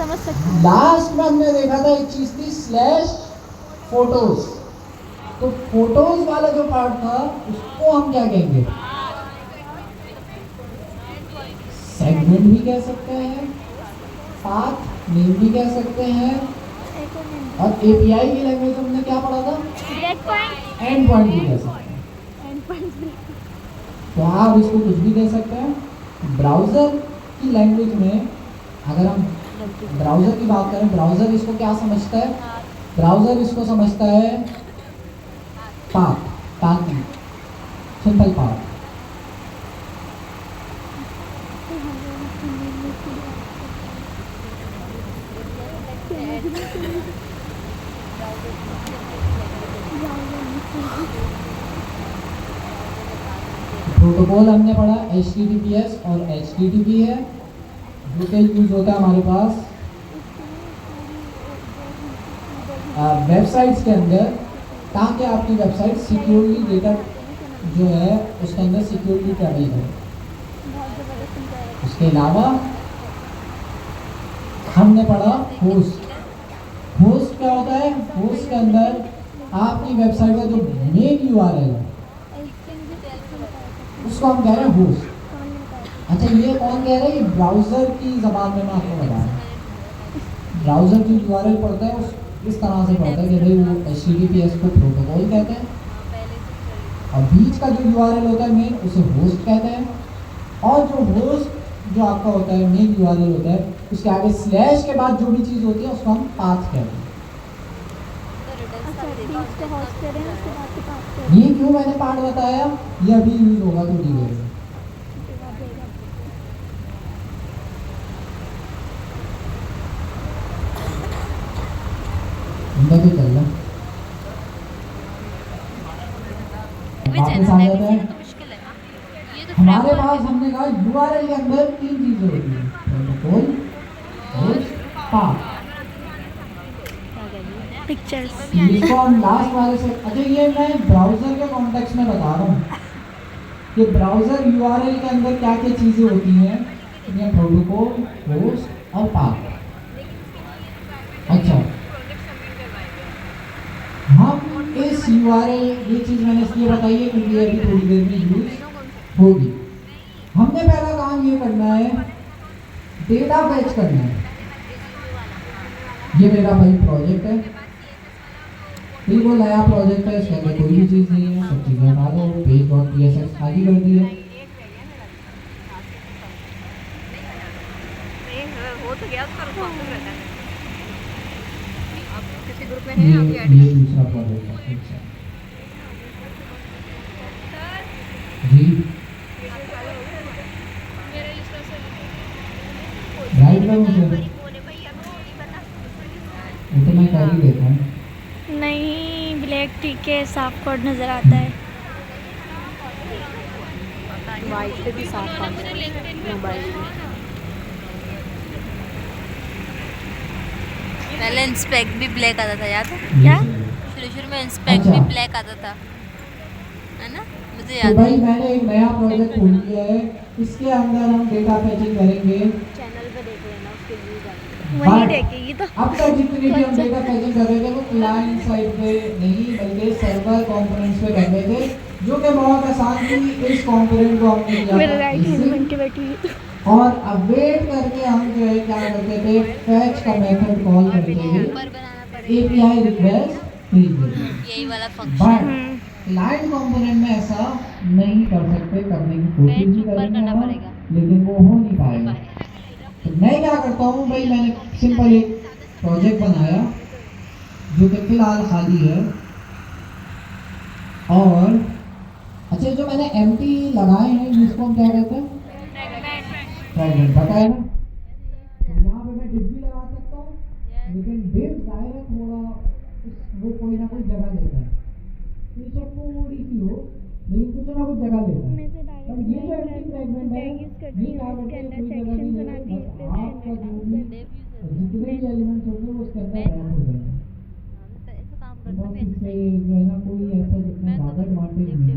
समझ सकती हूँ। लास्ट में हमने देखा था एक चीज थी स्लैश फोटोज। तो फोटोज वाला जो पार्ट था उसको हम क्या कहेंगे? सेगमेंट भी कह सकते हैं, पाथ नेम भी कह सकते हैं, और एपीआई की लैंग्वेज हमने क्या पढ़ा था? एंड पॉइंट भी कह सकते हैं। तो आप इसको कुछ भी दे सकते हैं। ब्राउजर की लैंग्वेज में अगर हम ब्राउजर की बात करें, ब्राउजर इसको क्या समझता है? ब्राउजर इसको समझता है path, pathing, simple path. Protocol हमने पढ़ा HTTPS और HTTP है, जो कि यूज होता है हमारे पास वेबसाइट्स के अंदर, ताकि आपकी वेबसाइट सिक्योरली डेटा जो है उसके अंदर सिक्योरली ट्रैवल करे। उसके अलावा हमने पढ़ा होस्ट। होस्ट क्या होता है? होस्ट के अंदर आपकी वेबसाइट का जो मेन URL है उसको हम कह रहे हैं होस्ट। अच्छा, ये कौन कह रहा है? ये ब्राउजर की जबान में मैं आपको बता रहा हूँ। ब्राउजर जो URL पढ़ता है उस इस तरह से पढ़ता है कि भाई वो HTTPS को प्रोटोकॉल कहते हैं, और बीच का जो URL होता है मेन, उसे होस्ट कहते हैं। और जो होस्ट जो आपका होता है मेन URL होता है, उसके आगे स्लैश के बाद जो भी चीज़ होती है उसको हम पाथ कहते हैं। ये क्यों मैंने पार्ट बताया, ये अभी यूज होगा थोड़ी देर में। तो चल रहा वापस आ जाता है। हमारे पास हमने कहा URL के अंदर 3 चीजें होती हैं, प्रोटोकॉल, होस्ट, पाथ। पिक्चर्स इसको हम लास्ट वाले से, अच्छा ये मैं ब्राउजर के कॉन्टेक्स्ट में बता रहा हूँ कि ब्राउजर URL के अंदर क्या क्या चीजें होती हैं। ये प्रोटोकॉल, होस्ट और पाथ। अच्छा, हम इस URL, ये चीज मैंने इसलिए बताई है क्योंकि अभी थोड़ी देर में यूज होगी। हमने पहला काम ये करना है, डेटा फैच करना है। ये मेरा भाई प्रोजेक्ट है, बिल्कुल नया प्रोजेक्ट है, इसके अंदर कोई भी चीज़ नहीं है, सब चीज़ें हटा दो, page.psx खाली कर दिए। हो तो गया उसका रिस्पॉन्सिव रहता है। आप किसी ग्रुप में ये हैं, आप ऐड ये दूसरा प्रोजेक्ट है। अच्छा जी, राइट करो मुझे, वो तो मैं कर ही देता हूँ। नहीं, ब्लैक टी के साफ कोड नज़र आता है। वाइट पे भी साफ मोबाइल में। पहले इंस्पेक्ट भी ब्लैक आता था, याद है? क्या? शुरू में इंस्पेक्ट भी ब्लैक आता था, है ना? मुझे तो याद भाई है। मैंने एक नया प्रोजेक्ट खोल लिया है, इसके अंदर हम डेटा फैचिंग करेंगे। चैनल पे देख लेना, उसके व्यूज आते वही देखेगी तो। अब तक जितनी भी हम डेटा फैचिंग कर रहे थे वो क्लाइंट साइड पे नहीं बल्कि सर्वर कंपोनेंट्स पे कर रहे थे, जो कि बहुत आसान थी। इस कंपोनेंट को हमने किया मेरे था राइट हैंड इसे, बन के बैठी हुई। और अब वेट करके हम जो है क्या करते थे, फैच का मेथड कॉल करते थे, ऊपर बनाना पड़ेगा एपीआई रिक्वेस्ट भेज यही वाला देते। फंक्शन। बट क्लाइंट कंपोनेंट में ऐसा नहीं कर सकते, करने की कोशिश भी ऊपर करेंगे करना हम, पड़ेगा। लेकिन वो हो नहीं पाएगा। तो मैं क्या करता हूँ भाई, मैंने सिंपल एक प्रोजेक्ट बनाया जो कि फिलहाल खाली है, और अच्छा जो मैंने एम्प्टी लगाए हैं जिसको हम क्या कहते हैं, फ्रेगमेंट, बताया ना। तो यहाँ पे मैं डिव भी लगा सकता हूँ, लेकिन डिव डायरेक्ट वो कोई ना कोई जगह लेता है, बेशक थोड़ी सी हो लेकिन कुछ ना कुछ जगह लेता है। पर ये जो एम्प्टी फ्रेगमेंट है ये क्या करते हैं, कोई जगह नहीं लेते, बस आपका जो भी जितने भी एलिमेंट्स होंगे वो उसके अंदर रैप हो जाएंगे। ऐसा काम तो करता बस है इससे जो है ना कोई ऐसा जितना ज़्यादा एडवांटेज नहीं है,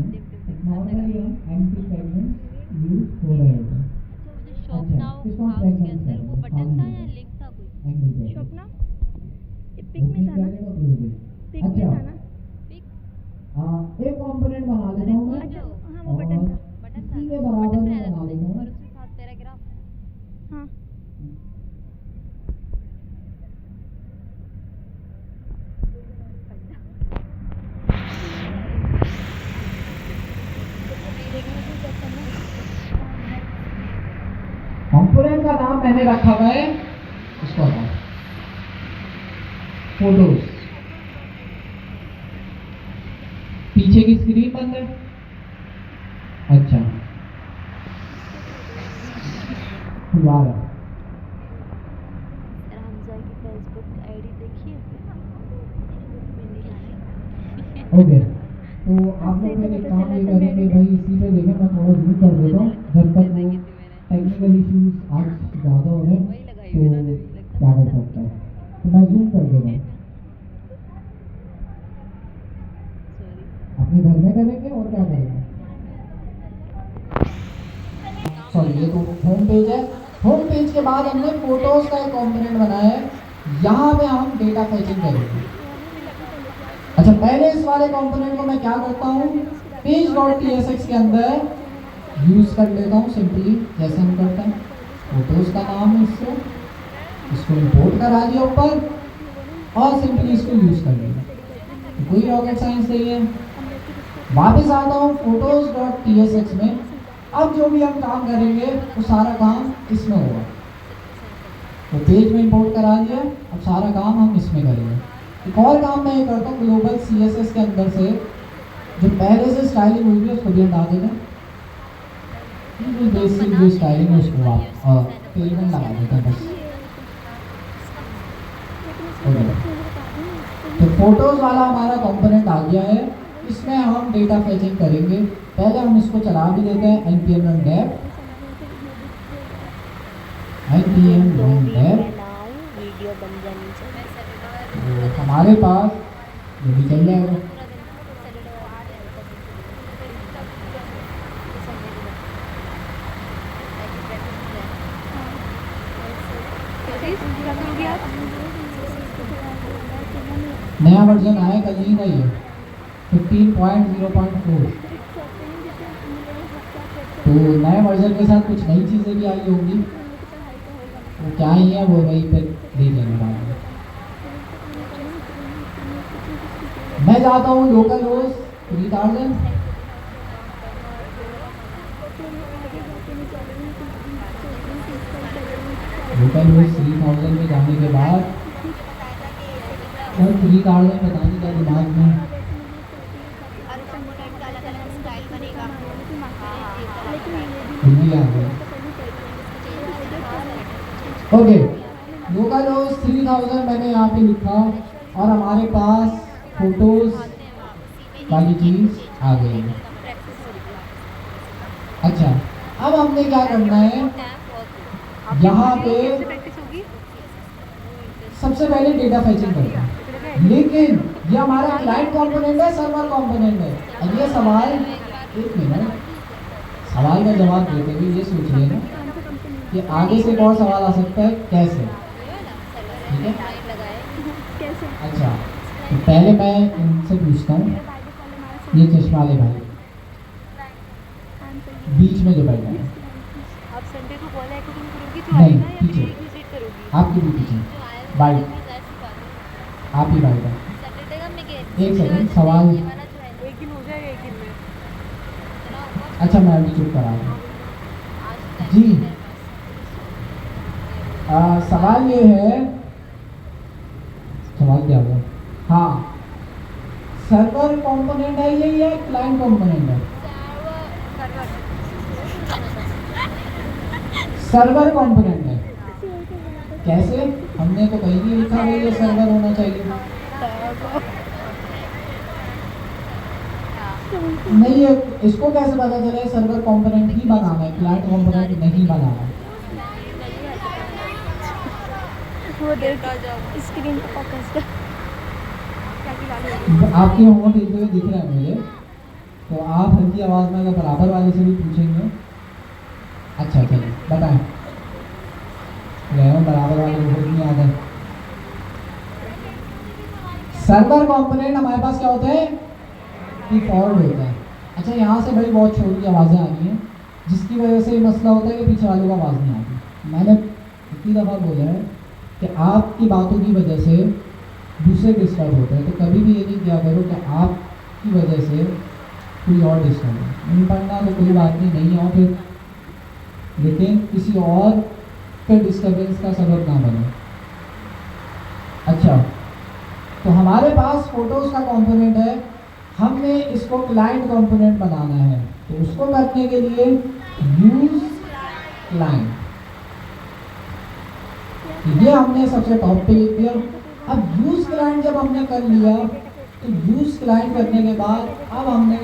नॉर्मली हम एम्प्टी फ्रेगमेंट्स यूज हो रहे होते हैं। अच्छा, वो जो शॉप अच्छा, नाउ इसको हम हाउस के फ्रेगमेंट्स अंदर वो करेंगे, बटन खाली था या होगा लिंक था कोई? एंगल गई। पिक में अच्छा था ना? एक कंपोनेंट बना लेता हूँ मैं अच्छा हाँ वो और बटन था। इसी के बराबर में बना लेता हूँ। उसके साथ पैराग्राफ हाँ कंपोनेंट का नाम मैंने रखा हुआ है, इसको हटाओ, फोटोज। पीछे की स्क्रीन बंद है। अच्छा खुलवा रहा है। रामजा की फेसबुक आईडी देखिए ओके तो आप लोग मेरे काम ये करेंगे भाई, इसी पे देखें, मैं थोड़ा जूम कर देता हूँ जब तक वो टेक्निकल इश्यूज आज ज़्यादा हो रहे हैं तो क्या कर सकता है, तो मैं जूम कर देता हूँ। अपने घर में करेंगे और क्या करेंगे। सॉरी ये तो होम पेज है। होम पेज के बाद हमने फोटोज का एक कंपोनेंट बनाया है, यहाँ पे हम डेटा फेचिंग करेंगे। अच्छा पहले इस वाले कंपोनेंट को मैं क्या करता हूँ, page.tsx के अंदर यूज कर लेता हूँ सिंपली, जैसे हम करते हैं फोटोज का नाम है, इसको इंपोर्ट करा दिया ऊपर और सिंपली इसको यूज कर लिया। तो कोई रॉकेट साइंस नहीं है। वापस आता हूँ photos.tsx में। अब जो भी हम काम करेंगे वो सारा काम इसमें होगा। तो पेज में इंपोर्ट करा दिया, अब सारा काम हम इसमें करेंगे। एक और काम मैं ये करता हूँ, ग्लोबल CSS के अंदर से जो पहले से स्टाइलिंग हुई है उसको भी हटा देते हैं। जो बेसिक जो स्टाइलिंग है उसको आप पेज में लगा देते हैं बस। तो फोटोज वाला हमारा कंपोनेंट आ गया है, इसमें हम डेटा फेचिंग करेंगे। पहले हम इसको चला भी देते हैं npm run dev वीडियो बन जानी चाहिए। तो हमारे पास ये भी चल जाएगा। नया वर्जन आया कल ही का, ये 15.0.4। तो नए वर्जन के साथ कुछ नई चीज़ें भी आई होंगी, वो क्या ही है वो वहीं पे देख लेंगे बाद में। मैं जाता हूँ लोकल होस्ट 3000। लोकल होस्ट 3000 में जाने के बाद और 3000 पता नहीं क्या दिमाग में हिंदी आ गई। ओके लोकल होस्ट 3000 मैंने यहाँ पे लिखा और हमारे पास फोटोज वाली चीज आ गई है। अच्छा अब हमने क्या करना है, यहाँ पे सबसे पहले डेटा फेचिंग करते हैं, लेकिन ये हमारा क्लाइंट कंपोनेंट है सर्वर कंपोनेंट है। अब ये सवाल, एक मिनट, सवाल का जवाब देते हुए ये सोच लेना कि आगे से एक और सवाल आ सकता है, कैसे, ठीक है। अच्छा तो पहले मैं इनसे पूछता हूँ, ये चश्मा वाले भाई बीच में जो बैठा है, आप संडे को कॉल एक्टिंग करोगी तो नहीं आएगा या पीछे, फिर विजिट करोगी? आपके भी पीछे बाइट, आप ही बाइट है। सैटरडे का मैं कह एक सेकंड सवाल, एक दिन हो जाएगा, एक दिन में। अच्छा मैं अभी चुप करा दूँ जी। सवाल ये है, सवाल क्या हुआ, हाँ सर्वर कंपोनेंट है ये या क्लाइंट कंपोनेंट है? सर्वर कंपोनेंट है। कैसे, हमने तो कहीं नहीं लिखा भाई ये सर्वर होना चाहिए। नहीं है, इसको कैसे पता चले सर्वर कंपोनेंट ही बनाना है, क्लाइंट कंपोनेंट नहीं बनाना। वो देख स्क्रीन पे फोकस कर। आपके होंठ हिलते हुए दिख रहे हैं मुझे, तो आप हल्की आवाज़ में अगर बराबर वाले से भी पूछेंगे। अच्छा चलिए बताएं, बराबर वाले को नहीं आ गए। सर्वर कंपोनेंट हमारे पास क्या होता है, डिफॉल्ट होता है। अच्छा यहाँ से भाई बहुत छोटी की आवाज़ें आ रही हैं, जिसकी वजह से ये मसला होता है कि पीछे वालों को आवाज़ नहीं आती। मैंने इतनी दफ़ा बोला है कि आपकी बातों की वजह से दूसरे डिस्टर्ब होते हैं, तो कभी भी ये नहीं किया करो कि आपकी वजह से कोई और डिस्टर्ब हो। नहीं पढ़ना तो कोई बात नहीं, नहीं आओ फिर, लेकिन किसी और पे डिस्टर्बेंस का सबब ना बने। अच्छा, तो हमारे पास फोटोज़ का कंपोनेंट है, हमने इसको क्लाइंट कंपोनेंट बनाना है, तो उसको करने के लिए यूज क्लाइंट, ये हमने सबसे टॉप पे लिख दिया। अब यूज क्लाइंट जब हमने कर लिया, तो यूज क्लाइंट करने के बाद अब हमने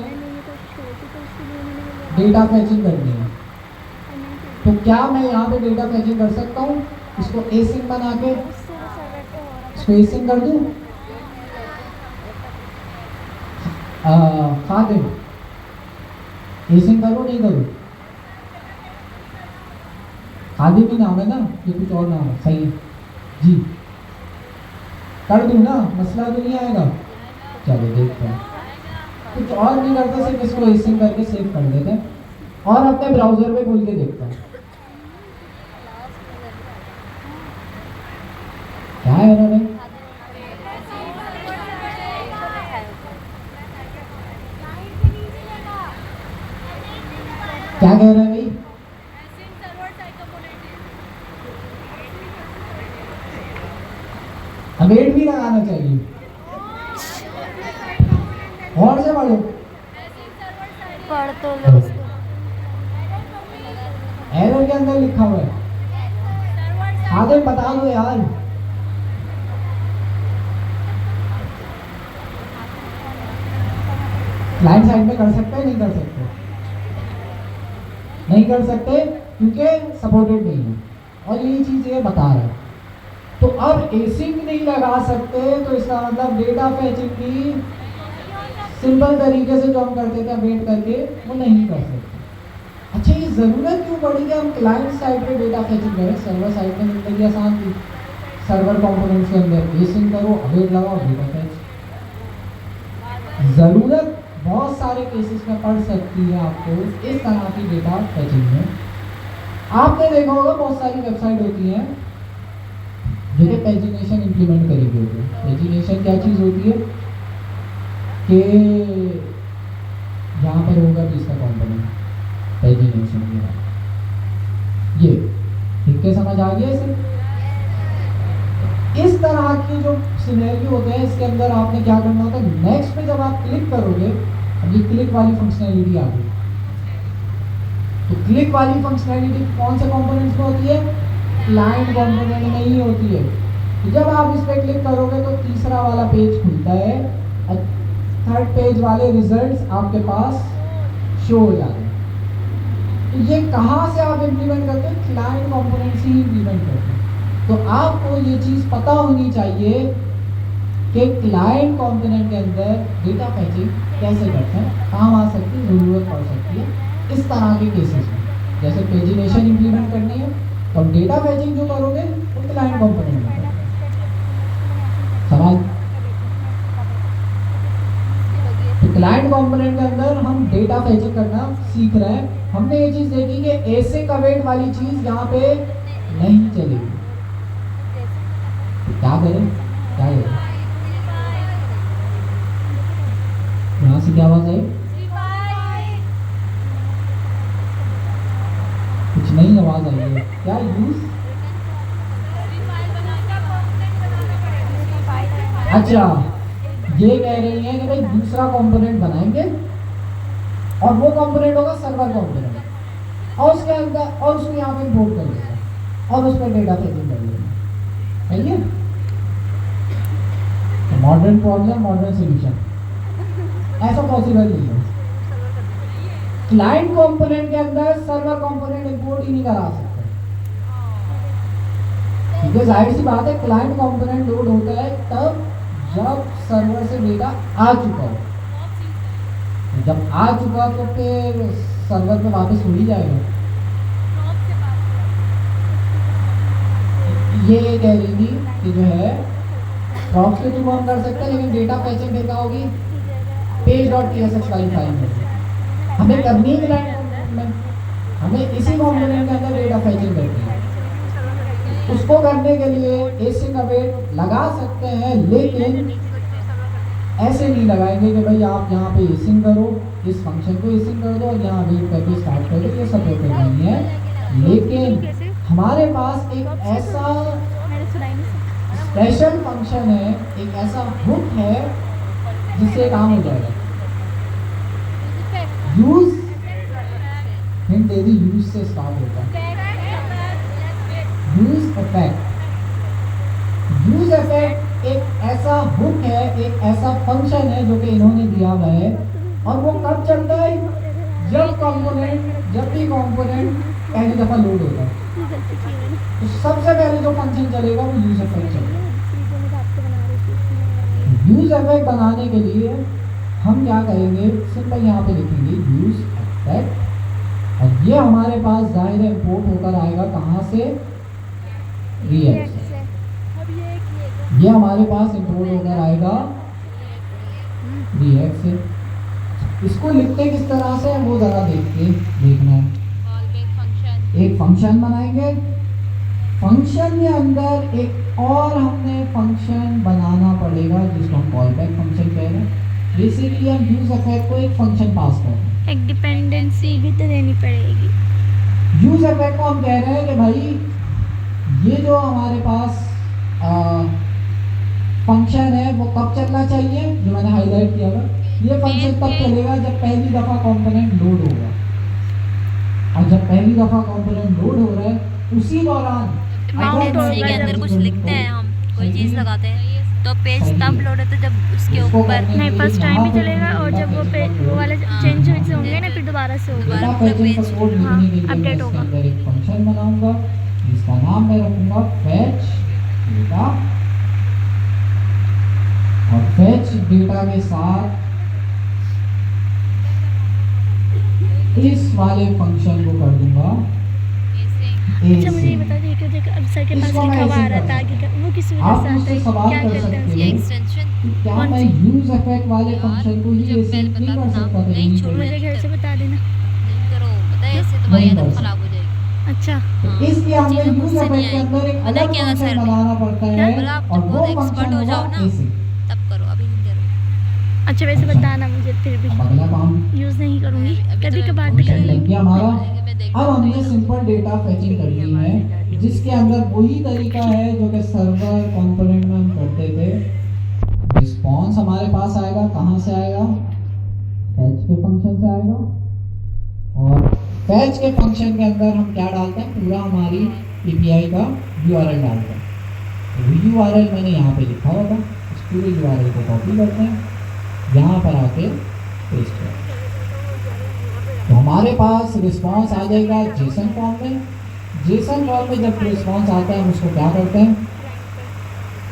डेटा फैचिंग करनी है। तो क्या मैं यहाँ पे डेटा फैचिंग कर सकता हूँ, इसको एसिंग बना के इसको एसिंग कर दूँ। खादिम एसिंग करूँ नहीं करूँ, खादिम ही नाम है ना, ये कुछ और नाम है, सही है जी, कर दूँ ना, मसला तो नहीं आएगा। चलो देखते हैं, कुछ और नहीं करते, सिर्फ इसको एसिंग करके सेव कर देते हैं और अपने ब्राउजर पे खोल के देखते हैं क्या है एरर है। क्या कह रहा है भाई, अवेट भी लगाना चाहिए, और से पढ़ो, पढ़ तो लो उसको। एरर के अंदर लिखा हुआ है, आगे बता दो यार। क्लाइंट साइड में कर सकते हैं, नहीं कर सकते, नहीं कर सकते क्योंकि सपोर्टेड नहीं है, और यही चीज़ ये बता रहा है। तो अब एसिंग नहीं लगा सकते, तो इसका मतलब डेटा फैचिंग भी सिंपल तरीके से जो हम करते थे वेट करके, वो नहीं कर सकते। अच्छा, ये ज़रूरत क्यों पड़ी कि हम क्लाइंट साइड पे डेटा फैचिंग करें, सर्वर साइड पे जिंदगी आसान थी। सर्वर कंपोनेंट्स के अंदर एसिंग करो, अवेट लगाओ, डेटा फैच। ज़रूरत बहुत सारे केसेस में पड़ सकती है आपको इस तरह की डेटा फैचिंग में। आपने देखा होगा बहुत सारी वेबसाइट होती हैं जो कि पेजिनेशन इम्प्लीमेंट करी हुई होती है। पेजिनेशन क्या चीज़ होती है कि यहाँ पर होगा भी इसका कंपोनेंट पेजिनेशन, ये ठीक है, समझ आ गया इसे। इस तरह की जो सिनेरियो होते हैं, इसके अंदर आपने क्या करना होता है, नेक्स्ट पे जब आप क्लिक करोगे, अब ये क्लिक वाली फंक्शनैलिटी आ गई, तो क्लिक वाली फंक्शनैलिटी कौन से कंपोनेंट्स में होती है, क्लाइंट कंपोनेंट में ही होती है। तो जब आप इस पर क्लिक करोगे तो तीसरा वाला पेज खुलता है और थर्ड पेज वाले रिजल्ट्स आपके पास शो हो जाते हैं। तो ये कहाँ से आप इम्प्लीमेंट करते हैं, क्लाइंट कंपोनेंट्स ही इम्प्लीमेंट करते हैं। तो आपको ये चीज़ पता होनी चाहिए कि क्लाइंट कंपोनेंट के अंदर डेटा फैचिंग कैसे करते हैं, काम आ सकती है, ज़रूरत पड़ सकती है इस तरह के केसेस में। जैसे पेजिनेशन इम्प्लीमेंट करनी है तो हम डेटा फैचिंग जो करोगे वो क्लाइंट कंपोनेंट में करोगे। सवाल, तो क्लाइंट कंपोनेंट के अंदर हम डेटा फैचिंग करना सीख रहे हैं। हमने ये चीज़ देखी कि ऐसे कवेट वाली चीज़ यहाँ पे नहीं चलेगी। क्या करें, क्या करें, यहाँ से क्या आवाज है, कुछ नहीं आवाज आई है, क्या यूज, अच्छा ये कह रही है कि भाई दूसरा कंपोनेंट बनाएंगे और वो कंपोनेंट होगा सर्वर कंपोनेंट, और उसके अंदर और उसको यहाँ पे इंपोर्ट कर देगा और उस पर डेटा फैचिंग कर देगा। सही है, मॉडर्न प्रॉब्लम मॉडर्न सोल्यूशन, ऐसा पॉसिबल नहीं है। क्लाइंट कंपोनेंट के अंदर सर्वर कंपोनेंट इंपोर्ट ही नहीं करा सकते, क्योंकि जाहिर सी बात है क्लाइंट कंपोनेंट लोड होता है तब जब सर्वर से डेटा आ चुका हो। जब आ चुका तो फिर सर्वर पे वापस हो ही जाएगा। ये कह रही थी कि जो है प्रॉक्स के थ्रू हम कर सकते हैं, लेकिन डेटा फैचिंग फिर क्या होगी, page.tsx वाली फाइल में हमें करनी है में हमें इसी कॉम्पोनेंट के अंदर डेटा फैचिंग करनी है। उसको करने के लिए एसिंग अवेट लगा सकते हैं, लेकिन ऐसे नहीं लगाएंगे कि भाई आप यहाँ पे एसिंग करो, इस फंक्शन को एसिंग कर दो और यहाँ वेट करके स्टार्ट कर दो, ये सब होते नहीं है। लेकिन हमारे पास एक ऐसा स्पेशल फंक्शन है, एक ऐसा हुक है जिससे काम हो जाएगा। यूज हिंट दे दी, यूज से स्टार्ट होता है। यूज इफेक्ट, यूज इफेक्ट एक ऐसा हुक है, एक ऐसा फंक्शन है जो कि इन्होंने दिया हुआ है, और वो कब चलता है, जब भी कंपोनेंट पहली दफा लोड होता है, तो सबसे पहले जो फंक्शन चलेगा वो यूज इफेक्ट चलेगा। यूज इफेक्ट बनाने के लिए हम क्या करेंगे, सिंपल यहाँ पे लिखेंगे यूज इफेक्ट, और ये हमारे पास जाहिर है इंपोर्ट होकर आएगा कहाँ से, रिएक्ट से। ये हमारे पास इंपोर्ट होकर आएगा रिएक्ट से। इसको लिखते किस तरह से वो जरा देखना है। एक फंक्शन बनाएंगे, फंक्शन के अंदर एक और हमें फंक्शन बनाना पड़ेगा जिसको हम कॉल बैक फंक्शन कह रहे हैं। बेसिकली हम यूज इफेक्ट को एक फंक्शन पास कर रहे हैं, एक डिपेंडेंसी भी तो देनी पड़ेगी। यूज इफेक्ट को हम कह रहे हैं कि भाई ये जो हमारे पास फंक्शन है वो कब चलना चाहिए, जो मैंने हाईलाइट किया था, ये फंक्शन तब चलेगा जब पहली दफा कंपोनेंट लोड होगा, और जब पहली दफा कंपोनेंट लोड हो रहा है उसी दौरान डिपेंडेंसी के अंदर कुछ लिखते हैं, हम कोई चीज़ लगाते हैं तो पेज तब लोड होता है जब उसके ऊपर नहीं, फर्स्ट टाइम ही चलेगा, और जब वो पेज वो वाले चेंज होंगे ना फिर दोबारा से होगा। डेटा फैचिंग का कोड लिखने के लिए मैं अपडेट इसके होगा। अंदर एक फंक्शन बनाऊंगा जिसका नाम मैं रखूंगा fetch डेटा, और fetch डेटा के साथ इस वाले फंक्शन को कर दूंगा अच्छा मुझे ये बता दीजिए कि अब सर के पास इसको मैं लिखा हुआ आ ऐसे रहा था करता कि वो किस आप वजह से आता मुझसे है, सवाल क्या कर करते हैं सकते ये हैं एक्सटेंशन कि क्या कौन मैं सी? यूज इफेक्ट वाले फंक्शन को ही ऐसे नहीं कर सकता था, नहीं, नहीं छोड़ो, मुझे घर से बता देना। नहीं करो, पता है ऐसे तुम्हारी नहीं आदत कर खराब हो जाएगी। अच्छा तो इसलिए हमें चीज़ें यूज मुझसे इफेक्ट नहीं के आई। अंदर एक पता है अलग क्या फंक्शन सर ने? बनाना पड़ता है, बोला आप और जब वो बहुत एक्सपर्ट फंक्शन हो जाओ होगा ना ऐसे। तब करो, अभी नहीं करो। अच्छा वैसे अच्छा। बताना मुझे, फिर भी अब अगला काम यूज़ नहीं करूँगी, अभी कभी तो कभार मैं तो फंक्शन लग गया हमारा। मैं देख अब हमने सिंपल डेटा फैचिंग करनी है, जिसके अंदर वही तरीका है जो कि सर्वर कंपोनेंट में हम करते थे। रिस्पांस हमारे पास आएगा, कहाँ से आएगा, फैच के फंक्शन से आएगा, और फैच के फंक्शन के अंदर हम क्या डालते हैं, पूरा हमारी एपीआई का यूआरएल डालते हैं। तो यूआरएल मैंने यहाँ पे लिखा हुआ था, इस पूरे यूआरएल को कॉपी करते हैं, यहाँ पर आके पेस्ट करते हैं। तो हमारे पास रिस्पांस आ जाएगा जेसन फॉर्म में। जेसन फॉर्म में जब रिस्पांस आता है हम उसको क्या करते हैं,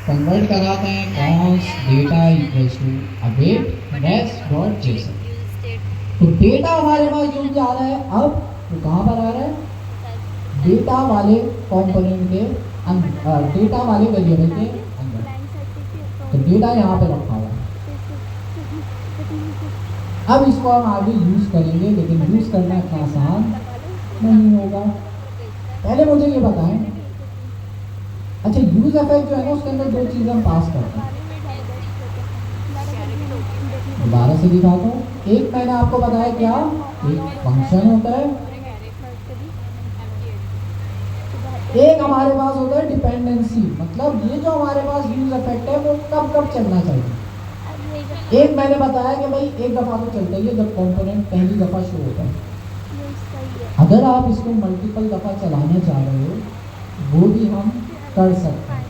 कन्वर्ट कराते हैं const data equals to await next dot JSON. तो डेटा हमारे पास जो भी आ रहा है अब वो कहाँ पर आ रहा है, डेटा वाले कंपोनेंट के अंदर, डेटा वाले वेरिएबल के अंदर। तो डेटा यहाँ पे रखा हुआ है। अब इसको हम आगे यूज करेंगे, लेकिन यूज करना इतना आसान नहीं होगा। पहले मुझे ये बताएं, अच्छा यूज इफेक्ट जो है ना उसके अंदर दो चीज़ें हम पास करते हैं, दोबारा से दिखाता हूँ। एक मैंने आपको बताया क्या, एक फंक्शन होता है, एक हमारे पास होता है डिपेंडेंसी, मतलब ये जो हमारे पास यूज इफेक्ट है वो कब कब चलना चाहिए। एक मैंने बताया कि भाई एक दफ़ा तो चलता ही है जब कंपोनेंट पहली दफ़ा शो होता है। अगर आप इसको मल्टीपल दफ़ा चलाना चाह रहे हो वो भी हम कर सकते हैं,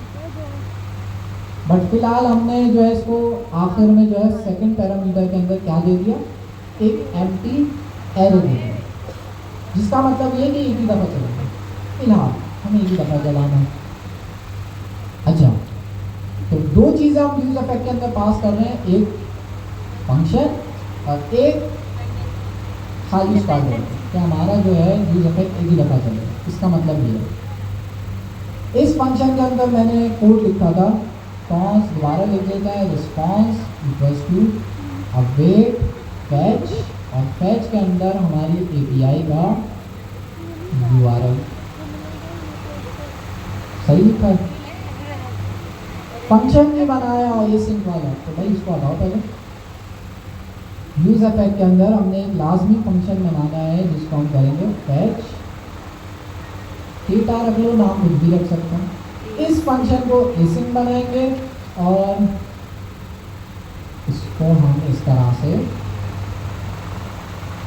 बट फिलहाल हमने जो है इसको आखिर में जो है सेकंड पैरामीटर के अंदर क्या दे दिया, एक एम्प्टी एरे दे दिया, जिसका मतलब ये कि एक ही दफ़ा चलेगा। फिलहाल हमें एक ही दफ़ा चलाना है। अच्छा तो दो चीज़ें हम यूज इफेक्ट के अंदर पास कर रहे हैं, एक फंक्शन और एक खाली स्टार्ट है कि हमारा जो है यूज इफेक्ट एक ही दफ़ा चलेगा। इसका मतलब ये है, इस फंक्शन के अंदर मैंने कोड लिखा था रिस्पॉन्स दोबारा लिख देता है, response equals to await fetch, और फैच के अंदर हमारी एपीआई का यूआरएल। सही लिखा है। फंक्शन भी बनाया और एसिंक वाला, तो भाई इसको हटाओ पहले। यूज इफेक्ट के अंदर हमने एक लाजमी फंक्शन बनाना है जिसको हम करेंगे फैच। थीटा रख लो, नाम कुछ भी रख सकते हैं। इस फंक्शन को एसिंक बनाएंगे और इसको हम इस तरह से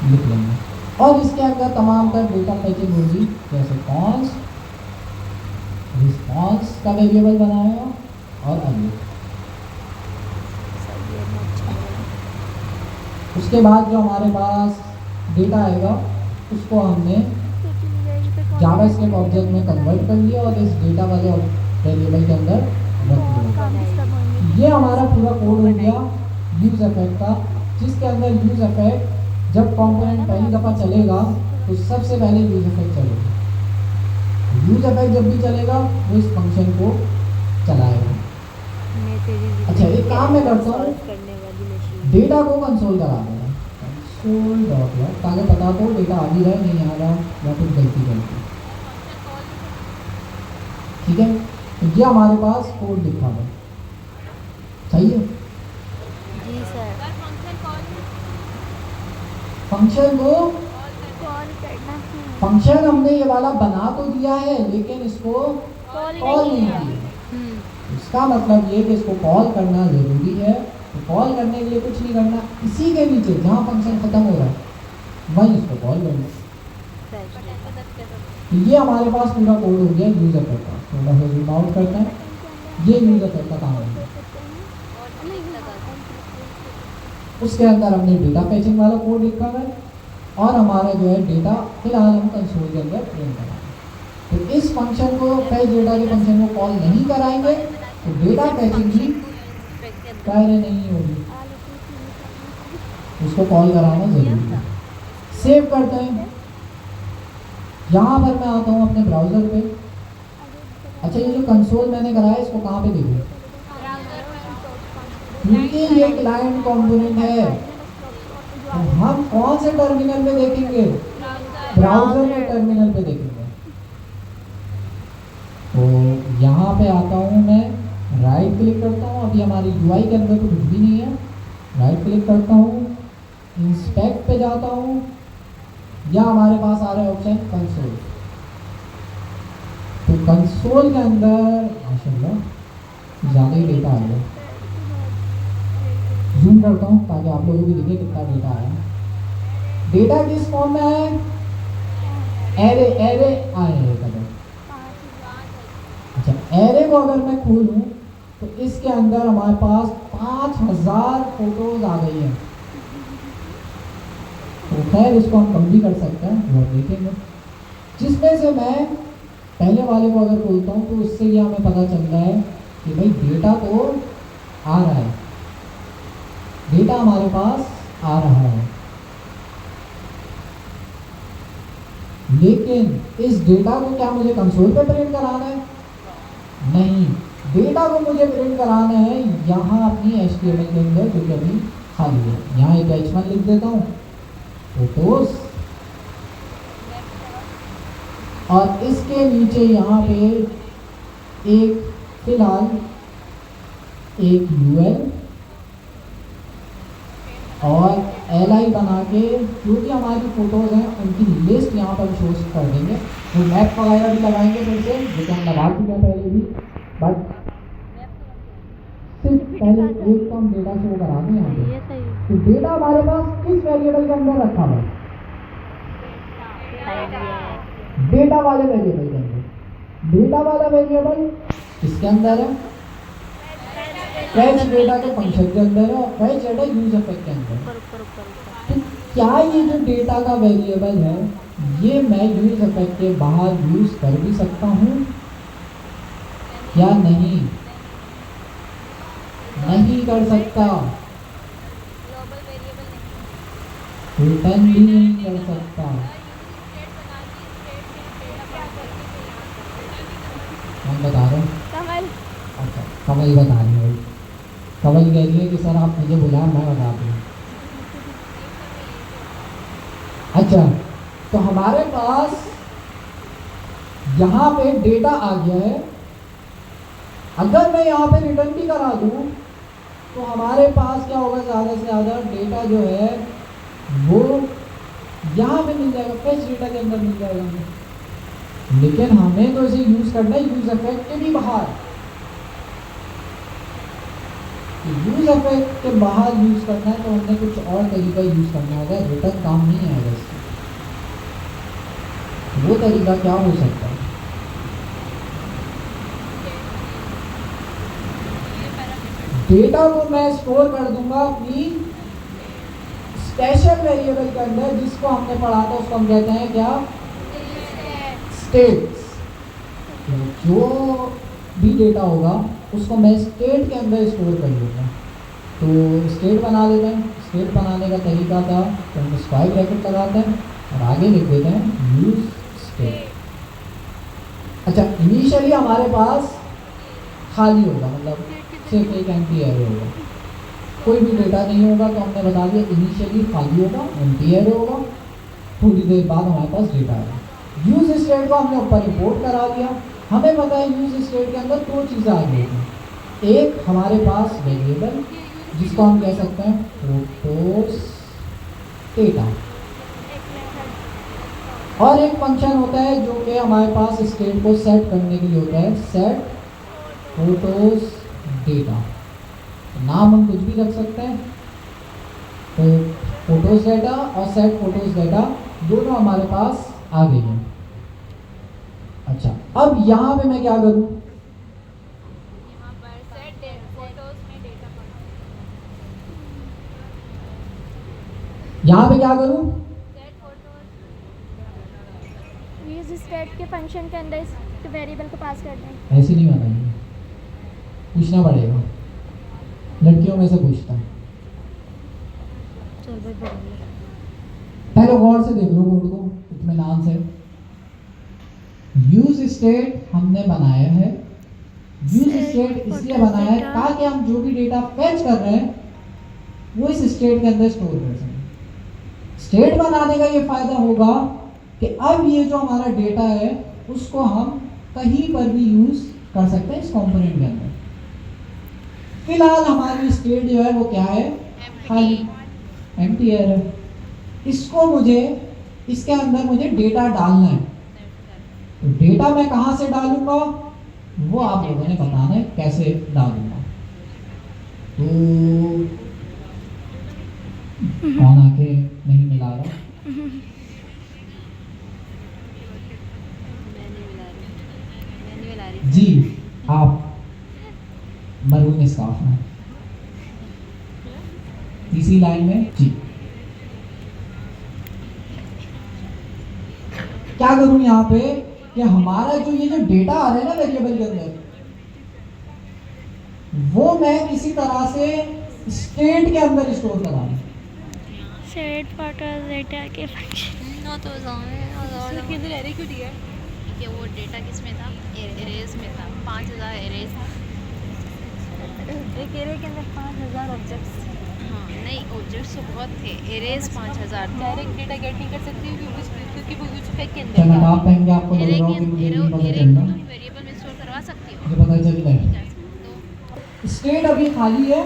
लिख लेंगे, और इसके अंदर तमाम तर डेटा फैचिंग होगी, जैसे कॉन्स्ट, रिस्पॉन्स का वेरिएबल बनाएगा और अन्य। उसके बाद जो हमारे पास डेटा आएगा उसको हमने जावास्क्रिप्ट ऑब्जेक्ट में कन्वर्ट कर लिया और इस डेटा वाले वेरिएबल के अंदर रख दिया। ये हमारा पूरा कोड हो गया यूज इफेक्ट का, जिसके अंदर यूज इफेक्ट जब कंपोनेंट पहली दफ़ा चलेगा तो सबसे पहले यूज इफेक्ट चलेगा। यूज इफेक्ट जब भी चलेगा वो इस फंक्शन को चलाएगा। अच्छा, एक काम मैं करता हूँ, डेटा को कंसोल करा देना, कंसोल डॉट लॉग, ताकि पता तो डेटा आ भी रहा है नहीं आ रहा या कुछ गलती करती। ठीक है, तो ये हमारे पास कोड लिखा है। सही है जी सर। फंक्शन को कॉल करना है। फंक्शन हमने ये वाला बना तो दिया है लेकिन इसको कॉल नहीं किया। इसका मतलब ये कि इसको कॉल करना ज़रूरी है। तो कॉल करने के लिए कुछ नहीं करना, इसी के नीचे जहाँ फंक्शन ख़त्म हो रहा है वहीं इसको कॉल करना। तो ये हमारे पास पूरा कोड हो गया यूज इफेक्ट का। थोड़ा सा जूम आउट करते हैं, ये यूज इफेक्ट का काम है। उसके अंदर हमने डेटा फैचिंग वाला कोड लिखा है और हमारा जो है डेटा फिलहाल हम कंसोल के अंदर प्रिंट कराएंगे। तो इस फंक्शन को फैच डेटा के फंक्शन को कॉल नहीं कराएंगे तो डेटा फैचिंग भी कार्य नहीं होगी, उसको कॉल कराना जरूरी है। सेव करते हैं। यहाँ पर मैं आता हूँ अपने ब्राउज़र पे। अच्छा, ये जो कंसोल मैंने कराया इसको कहाँ पे देखूँ? क्योंकि ये क्लाइंट कंपोनेंट है तो हम कौन से टर्मिनल पे देखेंगे? ब्राउज़र में टर्मिनल पे देखेंगे। तो यहाँ पे आता हूँ मैं, राइट क्लिक करता हूँ। अभी हमारी यूआई के अंदर तो कुछ भी नहीं है। राइट क्लिक करता हूँ, इंस्पेक्ट पे जाता हूँ, या हमारे पास आ रहा है ऑप्शन कंसोल। तो कंसोल के अंदर माशाल्लाह ज़्यादा ही डेटा आ गया। जूम करता हूँ ताकि आप लोगों को दिखे कितना डेटा आया। डेटा किस फॉर्म में है? एरे आए हैं कदम। अच्छा, एरे को अगर मैं खोलूँ तो इसके अंदर हमारे पास 5000 फोटोज आ गई हैं। तो खैर इसको हम कम भी कर सकते हैं, वो देखेंगे। जिसमें से मैं पहले वाले को अगर खोलता हूँ तो उससे ये हमें पता चल रहा है कि भाई डेटा तो आ रहा है, डेटा हमारे पास आ रहा है। लेकिन इस डेटा को क्या मुझे कंसोल पे प्रिंट कराना है? नहीं, डेटा को मुझे प्रिंट कराना है यहाँ अपनी HTML के अंदर, जो कि अभी खाली है। यहाँ एक H1 लिख देता हूँ, फोटोज, और इसके नीचे यहाँ पे एक फिलहाल एक UL और LI बना के जो भी हमारी फोटोज़ हैं उनकी लिस्ट यहाँ पर शो कर देंगे। वो मैप वगैरह भी लगाएंगे फिर से, जो कि हम लगा चुके हैं पहले भी, बट सिर्फ पहले एक कम डेटा शो करा दें यहाँ पे। तो डेटा हमारे पास किस वेरिएबल के अंदर रखा हुआ है? डेटा वाले वेरिएबल के अंदर। डेटा वाला वेरिएबल इसके अंदर है, फैच डेटा के फंक्शन के अंदर है, और फैच डेटा यूज इफेक्ट के अंदर। तो क्या ये जो डेटा का वेरिएबल है ये मैं यूज इफेक्ट के बाहर यूज कर भी सकता हूँ या नहीं? नहीं कर सकता, रिटर्न भी नहीं कर सकता। मैं बता रहा हूँ। अच्छा, कमल बता रही है, कमल कह रही है कि सर आप मुझे बुलाएं, मैं बता दूँ। अच्छा, तो हमारे पास यहाँ पे डेटा आ गया है। अगर मैं यहाँ पे रिटर्न भी करा दूँ तो हमारे पास क्या होगा, ज़्यादा से ज़्यादा डेटा जो है वो यहाँ पे मिल जाएगा, फेच डेटा के अंदर मिल जाएगा हमें। लेकिन हमें तो इसे यूज़ करना है यूज़ इफेक्ट के भी बाहर। यूज़ इफेक्ट के बाहर यूज़ करना है तो हमने कुछ और तरीका यूज़ करना होगा, रिटर्न काम नहीं आएगा इससे। वो तरीका क्या हो सकता है? डेटा को मैं स्टोर कर दूंगा अपनी स्पेशल वेरिएबल के अंदर, जिसको हमने पढ़ा था उसको हम कहते हैं क्या, स्टेट्स। जो भी डेटा होगा उसको मैं स्टेट के अंदर स्टोर कर लूँगा। तो स्टेट बना लेते हैं। स्टेट बनाने का तरीका था तो हम स्क्वायर ब्रैकेट लगाते हैं और आगे लिख देते हैं यूज स्टेट। अच्छा, इनिशियली हमारे पास खाली होगा, मतलब सिर्फ एक एम्प्टी एरे होगा, कोई भी डेटा नहीं होगा। तो हमने बता दिया इनिशियली खाली होगा, एम्प्टी एरे होगा, थोड़ी देर बाद हमारे पास डेटा आएगा। यूज स्टेट को हमने ऊपर इंपोर्ट करा दिया। हमें पता है यूज स्टेट के अंदर दो चीज़ें आ गई हैं। एक हमारे पास वेरिएबल जिसको हम कह सकते हैं फोटोस डेटा, और एक फंक्शन होता है जो कि हमारे पास स्टेट को सेट करने के लिए होता है, सेट फोटोस डेटा। नाम हम कुछ भी रख सकते हैं। तो फोटोस डेटा और सेट फोटोस डेटा दोनों हमारे पास आ गई हैं। अच्छा, अब यहाँ पे मैं क्या करूँ, यहाँ पे क्या करूँ, यूज स्टेट के फंक्शन के अंदर इस वेरिएबल को पास कर दें। ऐसे नहीं बताइए, पूछना पड़ेगा, लड़कियों में से पूछता है। पहले गौर से देख लो कोड को, इत्मीनान से। यूज स्टेट हमने बनाया है। यूज स्टेट इसलिए बनाया है ताकि हम जो भी डेटा फेच कर रहे हैं वो इस स्टेट के अंदर स्टोर कर सकें। स्टेट बनाने का ये फायदा होगा कि अब ये जो हमारा डेटा है उसको हम कहीं पर भी यूज कर सकते हैं इस कंपोनेंट के अंदर। फिलहाल हमारी स्टेट जो है वो क्या है, खाली एम्प्टी है। इसको मुझे इसके अंदर मुझे डेटा डालना है। तो डेटा मैं कहाँ से डालूंगा वो आप लोगों ने बताना है कैसे डालूंगा। तो कौन आके नहीं मिला रहा, जी आप मरून स्कार्फ में तीसरी लाइन में जी। क्या करूं यहाँ पे कि हमारा जो ये जो डेटा आ रहा है ना वेरिएबल के अंदर, वो मैं किसी तरह से स्टेट के अंदर स्टोर करा दूं। सेट फोटोस डेटा के फंक्शन ना तो किधर एरे क्यों दिया है कि वो डेटा किस में था, एरेज में था। 5000 एरेज, एक एरे के अंदर 5000 ऑब्जेक्ट्स। हाँ नहीं, ऑब्जेक्ट्स तो बहुत थे, एरेज 5000 थे। डायरेक्ट डेटा गेट नहीं कर सकती क्योंकि वो यूज इफेक्ट के चल अंदर अब आप कहेंगे आपको लग एरे रहा हो के कि मुझे एरे नहीं पता एरे चल को रहा, तुम वेरिएबल में स्टोर करवा सकती हो। मुझे पता चल रहा है। तो स्टेट अभी खाली है।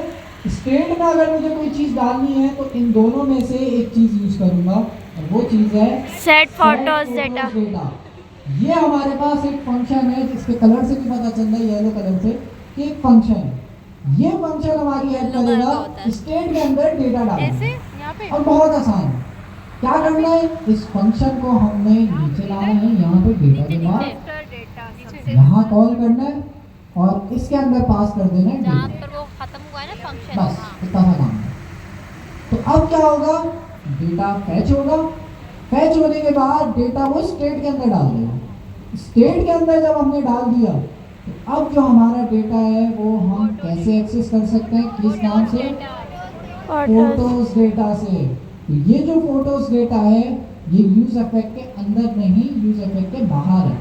स्टेट में अगर मुझे कोई चीज़ डालनी है तो इन दोनों में से एक चीज़ यूज़ करूँगा और वो चीज़ है set set photos photos data. data। ये हमारे पास एक फंक्शन है जिसके कलर से भी पता चल रहा है, येलो कलर से, कि एक फंक्शन है। ये फंक्शन हमारी हेल्प Yellow color का होता करेगा है। स्टेट के अंदर डेटा डालने ऐसे में। यहाँ पे और बहुत आसान है। क्या करना है, इस फंक्शन को हमने नीचे लाना है, यहाँ पे डेटा के बाद यहाँ कॉल करना है और इसके अंदर पास कर देना है जहाँ डेटा। पर वो खत्म हुआ है ना फंक्शन, बस हाँ इतना सा काम है। तो अब क्या होगा, डेटा फैच होगा। फैच होने के बाद डेटा वो स्टेट के अंदर डाल देगा। स्टेट के अंदर जब हमने डाल दिया तो अब जो हमारा डेटा है वो हम कैसे एक्सेस कर सकते हैं, किस नाम से, फोटोज डेटा से। तो ये जो फोटोज डेटा है ये यूज इफेक्ट के अंदर नहीं, यूज इफेक्ट के बाहर है।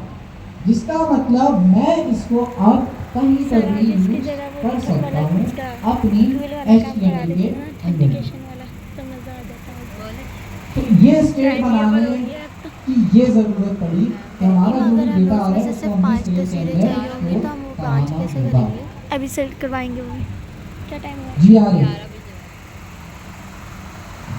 जिसका मतलब मैं इसको अब कहीं पर सर भी आज इसकी यूज जगह वो कर मतलब सकता वाला हूँ इसका अपनी ड्यूल वाला काम करा HTML देते के हैं ना अंदर। एप्लीकेशन वाला, तो मज़ा आ जाता है। तो ये स्टेट Ideal बनाने हो गया अब तो। की ये ज़रूरत पड़ी कि हमारा जो भी अगर हमें डेटा आ रहा उसमें है से उसको सिर्फ हमने 5 स्टेट के तस्वीरें अंदर चाहिए होंगी तो हम वो 5 बनाना कैसे होगा। करेंगे? अभी सेलेक्ट करवाएंगे वो भी। क्या टाइम हुआ? जी आ रही है।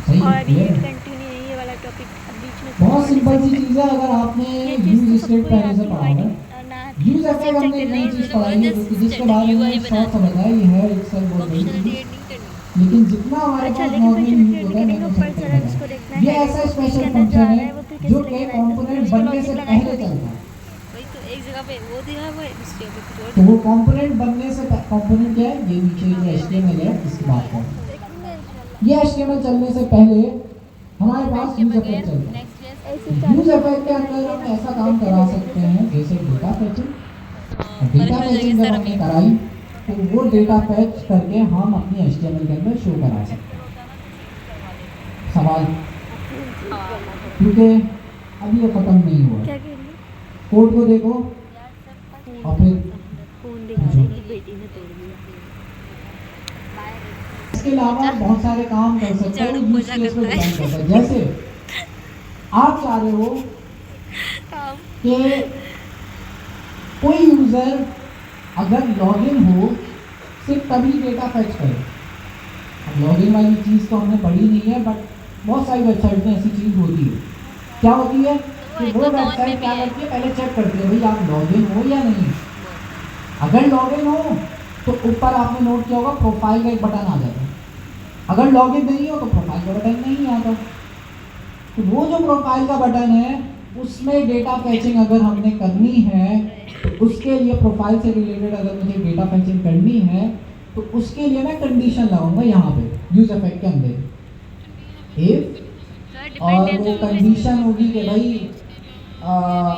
सही और अभी है। ये कंटिन्यू है ये वाला टॉपिक, अब बीच में बहुत सिंपल सी चीज़ है, अगर आपने ये चीज़ तो यूज स्टेट सबको ही पहले से आती पढ़ा है है। ना यूज इफेक्ट हमने एक नई चीज़ पढ़ाई है जिसके बारे में शॉर्ट सा बताया, ये है एक्सेल बहुत बड़ी चीज़, लेकिन जितना हमारे अच्छा पास लेकिन नॉर्मल फंक्शनलिटी यूज एड होता नहीं है करेंगे, मैंने ऊपर सिंपल सारा जिसको बताया। देखना ये है ऐसा उसके स्पेशल अंदर जो फंक्शन आ रहा है है वो फिर जो कैसे कि लगाएगा? कंपोनेंट उसको बनने लॉजिक से लगाना पहले होगा। चलता है। वही तो एक जगह पे वो दिखा हुआ है, दूसरी जगह पे कुछ और तो वो कंपोनेंट बनने से कंपोनेंट क्या है, ये नीचे जो HTML है इसकी बात कर रहे हैं। ये HTML चलने से पहले हमारे पास यूज इफेक्ट चलता है। नेक्स्ट क्लास यूज इफेक्ट के अंदर हम ऐसा काम करा सकते हैं जैसे डेटा फैचिंग। डेटा फैचिंग जब हमने कराई तो वो डेटा फैच करके हम अपनी HTML के अंदर शो करा सकते हैं। सवाल, क्योंकि अभी ये खत्म नहीं हुआ, क्या कह रही है? कोड को देखो और फिर फोन दिखा रही है, बेटी ने तोड़ दिया। इसके अलावा बहुत सारे काम कर सकते हैं, झाड़ू यूज पोछा केस पे करता है। डिपेंड करता है। जैसे आप चाह रहे हो कि कोई यूजर अगर लॉगिन हो सिर्फ तभी डेटा फैच करे। अब लॉगिन वाली चीज़ तो हमने पढ़ी नहीं है, बट बहुत सारी वेबसाइट में ऐसी चीज़ होती है। क्या होती है कि वो वेबसाइट क्या करती है, पहले चेक करती है भाई आप लॉगिन हो या नहीं। अगर लॉगिन हो तो ऊपर आपने नोट किया होगा प्रोफाइल का एक बटन आ जाता है। अगर लॉगिन नहीं हो तो प्रोफाइल का बटन नहीं आता। तो वो जो प्रोफाइल का बटन है उसमें डेटा फैचिंग अगर हमने करनी है तो उसके लिए प्रोफाइल से रिलेटेड अगर मुझे डेटा फैचिंग करनी है तो उसके लिए मैं कंडीशन लगाऊंगा यहाँ पे यूज इफेक्ट के अंदर इफ, और वो कंडीशन होगी कि भाई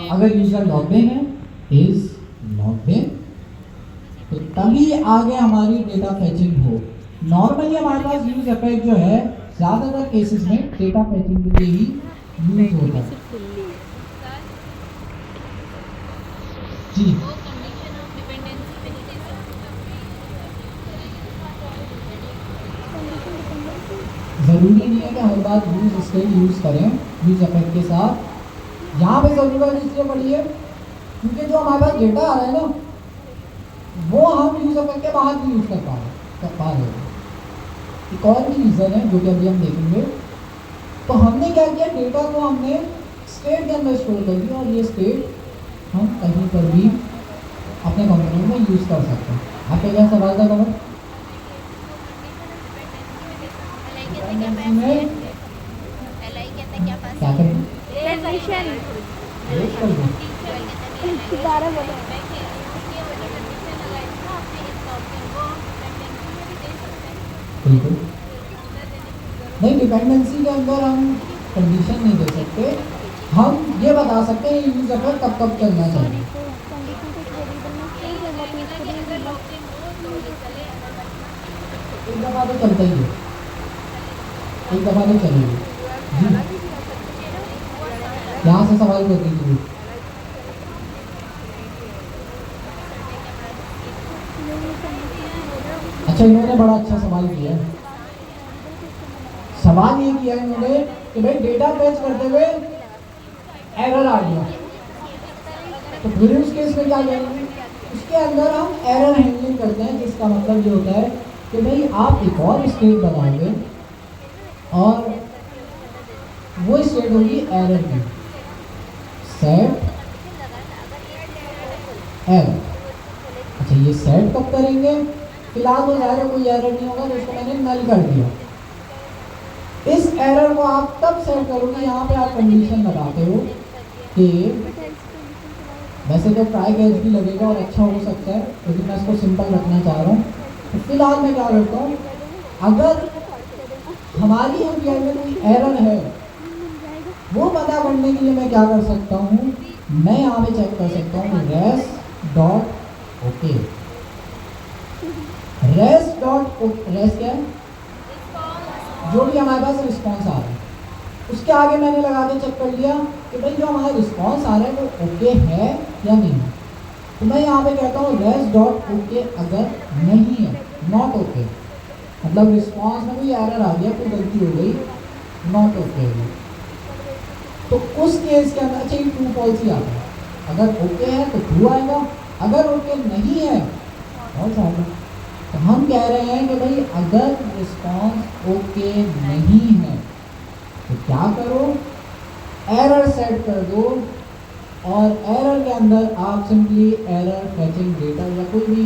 अगर यूजर लॉग्ड इन है, इज लॉग्ड इन, तो तभी आगे हमारी डेटा फैचिंग हो। नॉर्मली हमारे पास यूज इफेक्ट जो है ज़्यादातर केसेस में डेटा फैचिंग के लिए ही यूज होता है। जी वो कंडीशन ऑफ डिपेंडेंसी पे नहीं दे ज़रूरी नहीं है कि हर बार यूज स्टेट यूज़ करें यूज इफेक्ट के साथ। यहाँ पे ज़रूरत इसलिए पड़ी है क्योंकि जो हमारे पास डेटा आ रहा है ना वो हम यूज इफेक्ट के बाहर भी यूज़ कर पा रहे हैं। एक और भी रीज़न है जो कि अभी हम देखेंगे। तो हमने क्या किया, डेटा को हमने स्टेट के अंदर स्टोर कर दिया और ये स्टेट हम कहीं पर भी अपने कंपोनेंट में यूज़ कर सकते हैं। आपका क्या सवाल था कमर? क्या करें? वेट कर दो। दोबारा बोलो। बिल्कुल नहीं, डिपेंडेंसी के अंदर हम कंडीशन नहीं दे सकते। हम ये बता सकते हैं यूज इफेक्ट कब कब चलना चाहिए। एक दफ़ा तो चलता ही है, एक दफ़ा तो चलेगी। जी यहाँ से सवाल कर दीजिए। अच्छा, इन्होंने बड़ा अच्छा सवाल किया है। सवाल ये किया इन्होंने कि भाई डेटा फैच करते हुए एरर आ गया, तो फिर उस केस में क्या करेंगे? उसके अंदर हम एरर हैंडलिंग करते हैं, जिसका मतलब ये होता है कि भाई आप एक और स्टेट बनाओगे और वो स्टेट होगी एरर की, सेट एरर। अच्छा, ये सेट कब करेंगे? फिलहाल तो ज़्यादा कोई एरर नहीं होगा तो इसको मैंने नल कर दिया। इस एरर को आप तब सेट करोगे, यहाँ पे आप कंडीशन लगाते हो कि वैसे तो ट्राई कैच भी लगेगा और अच्छा हो सकता है, लेकिन मैं इसको सिंपल रखना चाह रहा हूँ। तो फिलहाल मैं क्या करता हूँ, अगर हमारी एपीआई में कोई एरर है वो पता करने के लिए मैं क्या कर सकता हूँ, मैं यहाँ पे चेक कर सकता हूँ res.ok। res क्या है? जो भी हमारे पास रिस्पॉन्स आ रहा है उसके आगे मैंने लगा के चेक कर लिया कि भाई जो हमारा रिस्पॉन्स आ रहा है वो ओके है या नहीं। तो मैं यहाँ पे कहता हूँ रेस्ट डॉट ओके अगर नहीं है, नॉट ओके, मतलब रिस्पॉन्स में कोई एरर आ गया, कोई गलती हो गई, नॉट ओके है, तो उस केस के अंदर चाहिए ट्रू फॉल्स ही आता है। अगर ओके है तो ट्रू आएगा, अगर ओके नहीं है फॉल्स आएगा। तो हम कह रहे हैं कि भाई अगर रिस्पॉन्स ओके नहीं है तो क्या करो, एरर सेट कर दो, और एरर के अंदर आप सिंपली एरर फैचिंग डेटा या कोई भी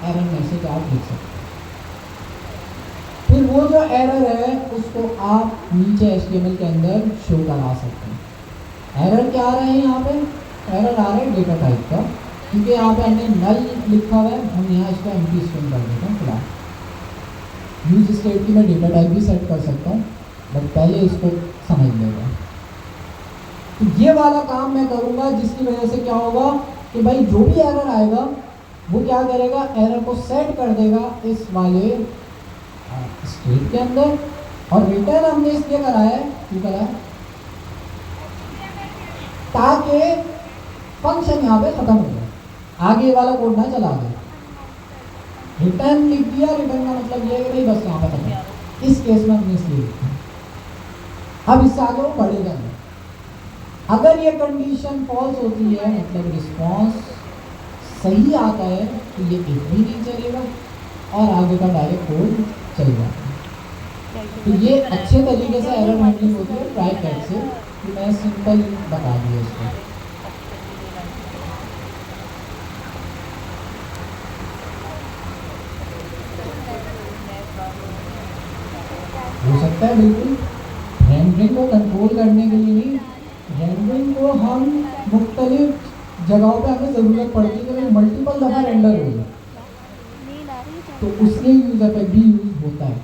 एरर मैसेज आप लिख सकते हैं। फिर वो जो एरर है उसको आप नीचे HTML के अंदर शो करा सकते हैं। एरर क्या आ रहे हैं यहाँ पे, एरर आ रहा है डेटा टाइप का, क्योंकि यहाँ पे हमने नल लिखा हुआ है, हम यहाँ इसको एम्प्टी स्ट्रिंग कर देते हैं फिलहाल। यूज स्टेट की मैं डेटा टाइप भी सेट कर सकता हूँ, बट पहले इसको समझ लेगा। तो ये वाला काम मैं करूँगा, जिसकी वजह से क्या होगा कि भाई जो भी एरर आएगा वो क्या करेगा, एरर को सेट कर देगा इस वाले स्टेट के अंदर, और रिटर्न हमने इसलिए कराया है, क्यों कराया, ताकि फंक्शन यहाँ पे खत्म हो जाए, आगे वाला कोड ना चला दे। रिटर्न लिख दिया, रिटर्न का मतलब ये है कि नहीं बस यहाँ पे खत्म। इस केस में हमने इसलिए लिखा। अब इससे आगे वो बढ़ेगा नहीं। अगर ये कंडीशन फॉल्स होती है, मतलब रिस्पॉन्स सही आता है, तो ये एक भी नहीं चलेगा और आगे का डायरेक्ट कोड चल जाता है। तो ये अच्छे तरीके से एरर हैंडलिंग होती है ट्राई कैट से, कि मैं सिंपल बता दिया इसको। हो सकता है बिल्कुल रेंडरिंग को कंट्रोल करने के लिए नहीं, रेंडरिंग को हम मुख्तलिफ जगहों पे हमें ज़रूरत पड़ती है कि मल्टीपल दफ़ा रेंडर हो जाए, तो उसके यूज इफेक्ट भी यूज होता है।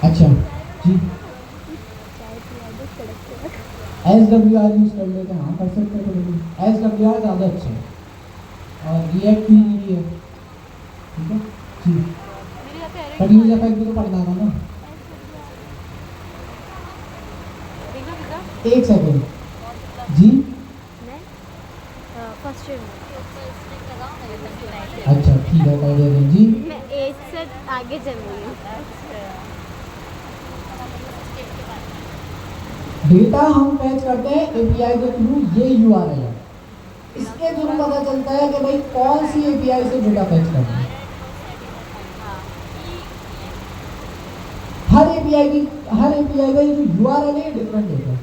अच्छा जी, SWR यूज कर लेते हैं, हाँ कर सकते हैं। SWR ज़्यादा अच्छा है और रिएक्ट भी है, ठीक है जी। बट यूज इफेक्ट भी तो पढ़ना था ना। एक सेकेंड जी, फर्स्ट ईयर अच्छा ठीक है कर दे रहे जी। मैं 8 से आगे चल रही हूँ। डेटा हम फैच करते हैं API के थ्रू, ये URL है, इसके थ्रू पता चलता है कि भाई कौन सी API से डेटा फैच करना है। हर API का ये जो URL है डिफरेंट होता है।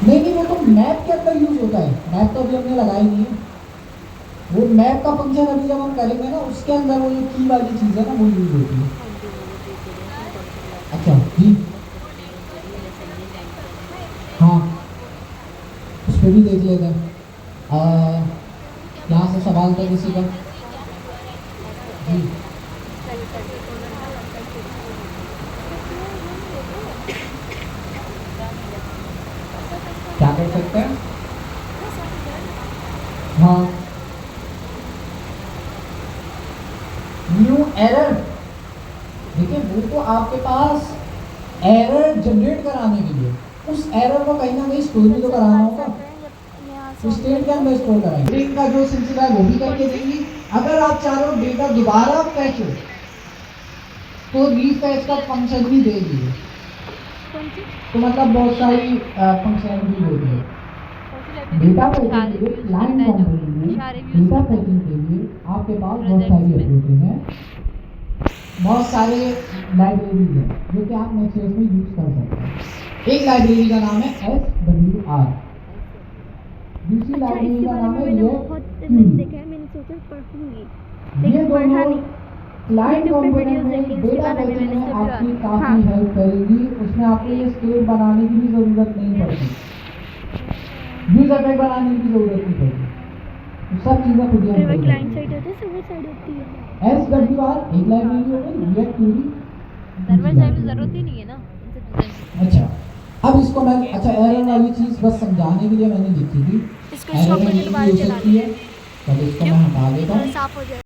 नहीं वो तो मैप के अंदर यूज होता है, मैप तो अभी हमने लगाई नहीं है। वो मैप का फंक्शन अभी जब हम करेंगे ना, उसके अंदर वो जो की वाली चीज़ है ना, वो यूज होती है। अच्छा जी, हाँ उस पर भी देख लेते हैं। यहाँ से सवाल था किसी का जी। क्या कर सकते हैं, हाँ न्यू एरर, देखिए वो तो आपके पास एरर जनरेट कराने के लिए, उस एरर को कहीं ना कहीं स्टोर भी तो कराना होगा, तो स्टेट के अंदर स्टोर कराएंगे। स्ट्रिंग का जो सिलसिला है वो भी करके देंगी। अगर आप चाह रहे हो डेटा दोबारा फैच हो तो रीफैच का फंक्शन भी देगी, तो मतलब बहुत सारी फंक्शन भी होती है। डेटा फैचिंग के लिए क्लाइंट कंपोनेंट में डेटा फैचिंग के लिए आपके पास बहुत सारी अप्रोचेज हैं, बहुत सारे लाइब्रेरीज हैं जो कि आप नेक्स्ट में यूज कर सकते हैं। एक लाइब्रेरी का नाम है SWR, दूसरी लाइब्रेरी का नाम है मैंने सोचा पढ़ूंगी, ये दोनों क्लाइंट कंपोनेंट में डेटा फैचिंग में आपकी काफ़ी हेल्प करेगी। उसमें आपको ये स्टेट बनाने की भी ज़रूरत नहीं पड़ती, यूज इफेक्ट बनाने की ज़रूरत नहीं पड़ती, तो सब चीज़ें खुद ही हम कर क्लाइंट सकते साइड होती है, सर्वर साइड होती है। हैं। SWR एक लाइब्रेरी हो गई, रिएक्ट क्वेरी सर्वर साइड में जरूरत ही नहीं है ना इन सब चीज़ों की। अच्छा अब इसको मैं, अच्छा एरर वाली चीज़ बस समझाने के लिए मैंने लिखी थी, इसको स्टॉप करके दोबारा चला है, पहले इसको मैं हटा देता हूँ। साफ हो जाए।